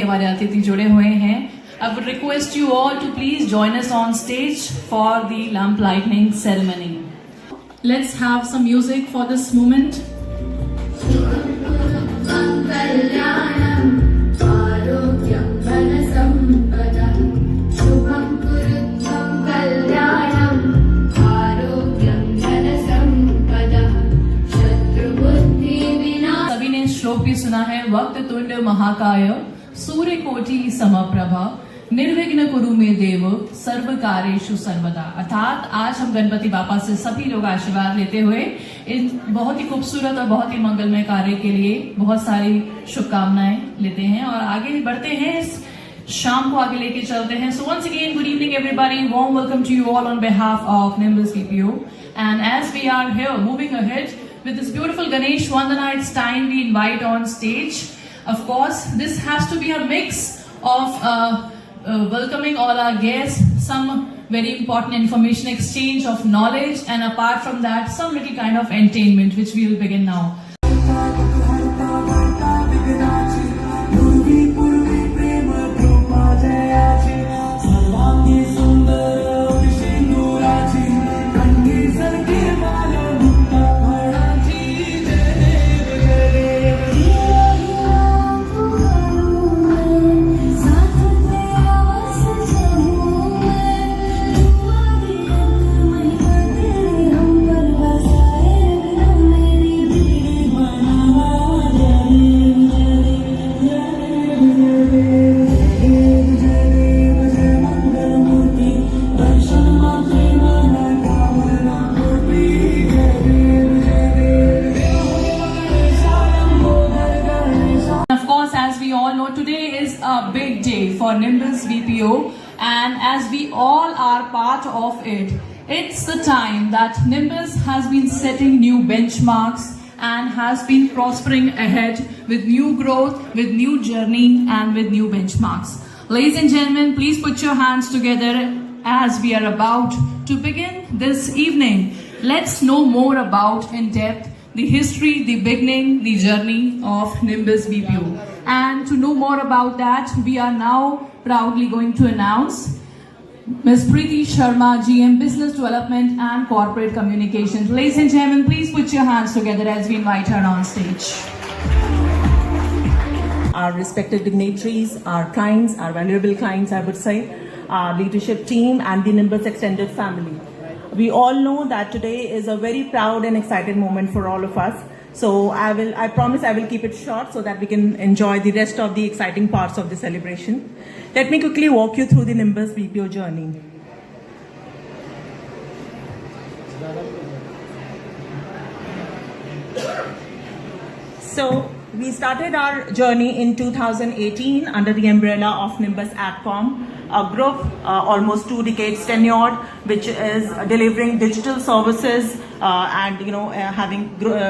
हमारे अतिथि जुड़े हुए हैं. I would request you all to please join us on stage for the lamp lighting ceremony. Let's have some music for this moment. सभी ने श्लोक भी सुना है. वक्त तुंड महाकाय सूर्य कोटि समप्रभा निर्विघ्न कुरु मे देव सर्व कार्येषु सर्वदा. अर्थात आज हम गणपति बापा से सभी लोग आशीर्वाद लेते हुए इन बहुत ही खूबसूरत और बहुत ही मंगलमय कार्य के लिए बहुत सारी शुभकामनाएं लेते हैं और आगे बढ़ते हैं. इस शाम को आगे लेके चलते हैं. So once again, good evening everybody. Warm welcome to you all on behalf of Nimbus BPO. And as we are here moving ahead with this beautiful Ganesh Vandana, it's time we invite on stage. Of course, this has to be a mix of welcoming all our guests, some very important information exchange of knowledge, and apart from that, some little kind of entertainment, which we will begin now. Today is a big day for Nimbus BPO, and as we all are part of it, it's the time that Nimbus has been setting new benchmarks and has been prospering ahead with new growth, with new journey, and with new benchmarks. Ladies and gentlemen, please put your hands together as we are about to begin this evening. Let's know more about in depth the history, the beginning, the journey of Nimbus BPO. And to know more about that, we are now proudly going to announce Ms. Preeti Sharma, GM Business Development and Corporate Communications. Ladies and gentlemen, please put your hands together as we invite her on stage. Our respected dignitaries, our clients, our valuable clients, I would say, our leadership team and the Nimbus extended family. We all know that today is a very proud and excited moment for all of us. So I promise I will keep it short so that we can enjoy the rest of the exciting parts of the celebration. Let me quickly walk you through the Nimbus BPO journey. So we started our journey in 2018 under the umbrella of Nimbus Adcom, a group almost 2 decades tenured, which is delivering digital services and having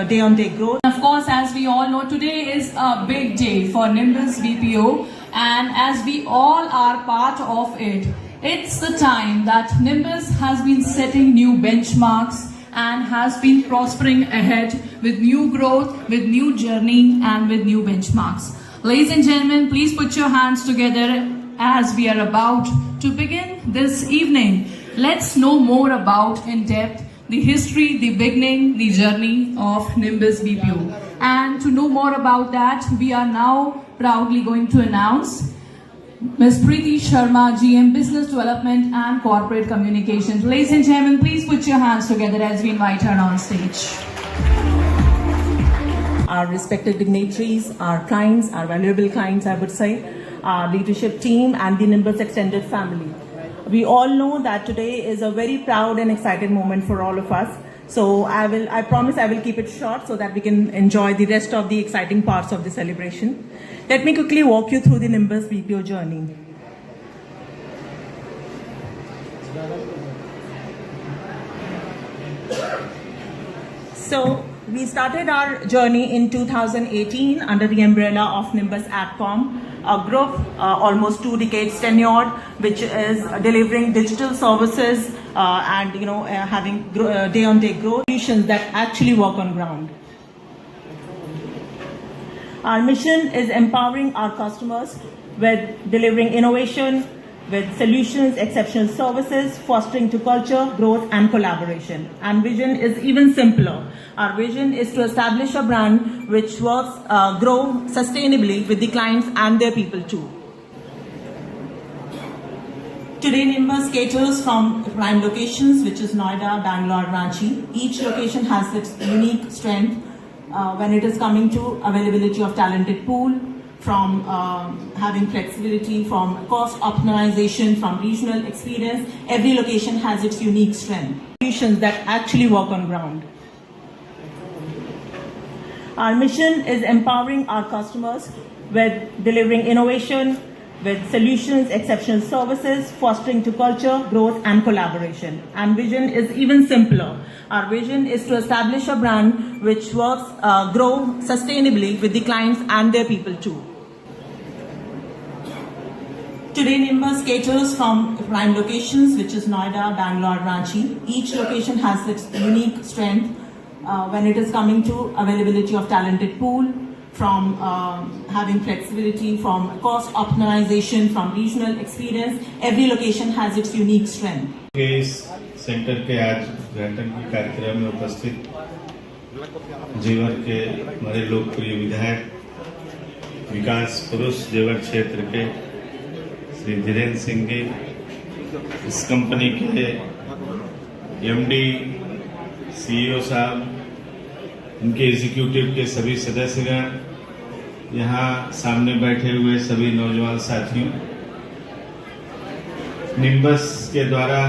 day-on-day growth. Of course, as we all know, today is a big day for Nimbus BPO, and as we all are part of it, it's the time that Nimbus has been setting new benchmarks and has been prospering ahead with new growth, with new journey, and with new benchmarks. Ladies and gentlemen, please put your hands together as we are about to begin this evening. Let's know more about in depth the history, the beginning, the journey of Nimbus BPO. And to know more about that, we are now proudly going to announce Ms. Preeti Sharma, GM Business Development and Corporate Communications. Ladies and gentlemen, please put your hands together as we invite her on stage. Our respected dignitaries, our clients, our valuable clients, I would say, our leadership team and the Nimbus extended family. We all know that today is a very proud and excited moment for all of us. So I promise I will keep it short so that we can enjoy the rest of the exciting parts of the celebration. Let me quickly walk you through the Nimbus BPO journey. So we started our journey in 2018 under the umbrella of Nimbus Adcom, a group almost 2 decades tenured, which is delivering digital services and having day-on-day growth solutions that actually work on ground. Our mission is empowering our customers with delivering innovation, with solutions, exceptional services, fostering to culture, growth and collaboration. And vision is even simpler. Our vision is to establish a brand which works, grow sustainably with the clients and their people too. Today, Nimbus caters from prime locations, which is Noida, Bangalore, Ranchi. Each location has its unique strength when it is coming to availability of talented pool, from having flexibility, from cost optimization, from regional experience. Every location has its unique strength. Solutions that actually work on ground. Our mission is empowering our customers with delivering innovation, with solutions, exceptional services, fostering to culture, growth and collaboration. And vision is even simpler. Our vision is to establish a brand which works, grow sustainably with the clients and their people too. Today, Nimbus caters from prime locations, which is Noida, Bangalore, Ranchi. Each location has its unique strength when it is coming to availability of talented pool, from having flexibility, from cost optimization, from regional experience. Every location has its unique strength. इस centre के आज उद्घाटन के कार्यक्रम में उपस्थित जेवर के हमारे लोकप्रिय विधायक, विकास पुरुष जेवर क्षेत्र के श्री धीरेन्द्र सिंह जी, इस कंपनी के एमडी, सीईओ साहब, उनके एग्जीक्यूटिव के सभी सदस्यगण, यहाँ सामने बैठे हुए सभी नौजवान साथियों, निम्बस के द्वारा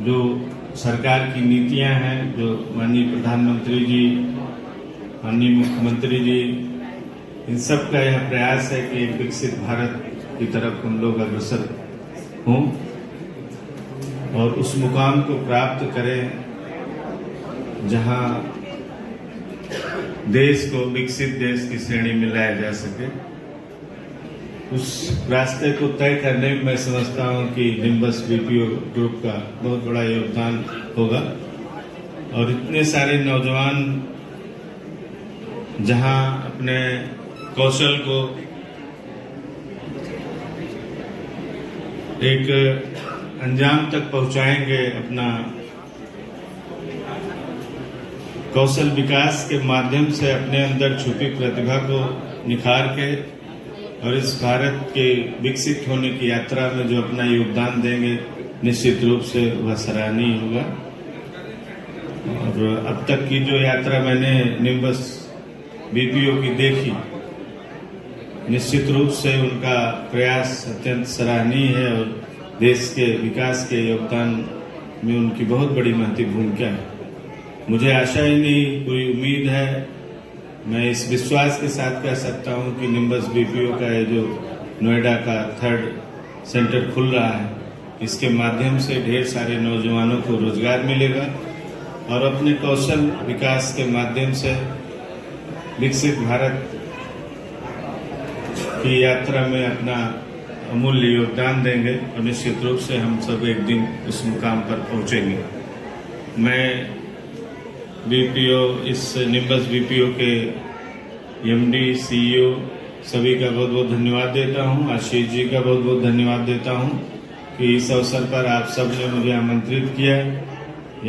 जो सरकार की नीतियां हैं, जो माननीय प्रधानमंत्री जी, माननीय मुख्यमंत्री जी, इन सब का यह प्रयास है कि एक विकसित भारत की तरफ हम लोग अग्रसर हों और उस मुकाम को प्राप्त करें जहां देश को विकसित देश की श्रेणी में लाया जा सके। उस रास्ते को तय करने में मैं समझता हूं कि निम्बस बीपीओ ग्रुप का बहुत बड़ा योगदान होगा और इतने सारे नौजवान जहां अपने कौशल को एक अंजाम तक पहुंचाएंगे, अपना कौशल विकास के माध्यम से अपने अंदर छुपी प्रतिभा को निखार के और इस भारत के विकसित होने की यात्रा में जो अपना योगदान देंगे, निश्चित रूप से वह सराहनीय होगा। और अब तक की जो यात्रा मैंने निम्बस बीपीओ की देखी, निश्चित रूप से उनका प्रयास अत्यंत सराहनीय है और देश के विकास के योगदान में उनकी बहुत बड़ी महत्वपूर्ण भूमिका है। मुझे आशा ही नहीं, पूरी उम्मीद है, मैं इस विश्वास के साथ कह सकता हूं कि निम्बस बीपीओ का ये जो नोएडा का 3rd सेंटर खुल रहा है, इसके माध्यम से ढेर सारे नौजवानों को रोजगार मिलेगा और अपने कौशल विकास के माध्यम से विकसित भारत की यात्रा में अपना अमूल्य योगदान देंगे और निश्चित रूप से हम सब एक दिन उस मुकाम पर पहुंचेंगे। मैं बीपीओ, इस निम्बस बीपीओ के एमडी, सीईओ सभी का बहुत बहुत धन्यवाद देता हूं। आशीष जी का बहुत बहुत धन्यवाद देता हूं कि इस अवसर पर आप सब ने मुझे आमंत्रित किया,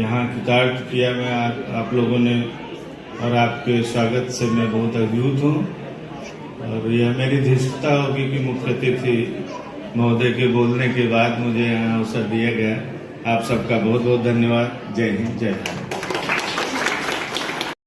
यहाँ कृतार्थ किया मैं आप लोगों ने, और आपके स्वागत से मैं बहुत अभिभूत हूँ। और यह मेरी धृष्टता होगी कि मुख्य अतिथि महोदय के बोलने के बाद मुझे यहाँ अवसर दिया गया। आप सबका बहुत बहुत धन्यवाद। जय हिंद, जय भारत।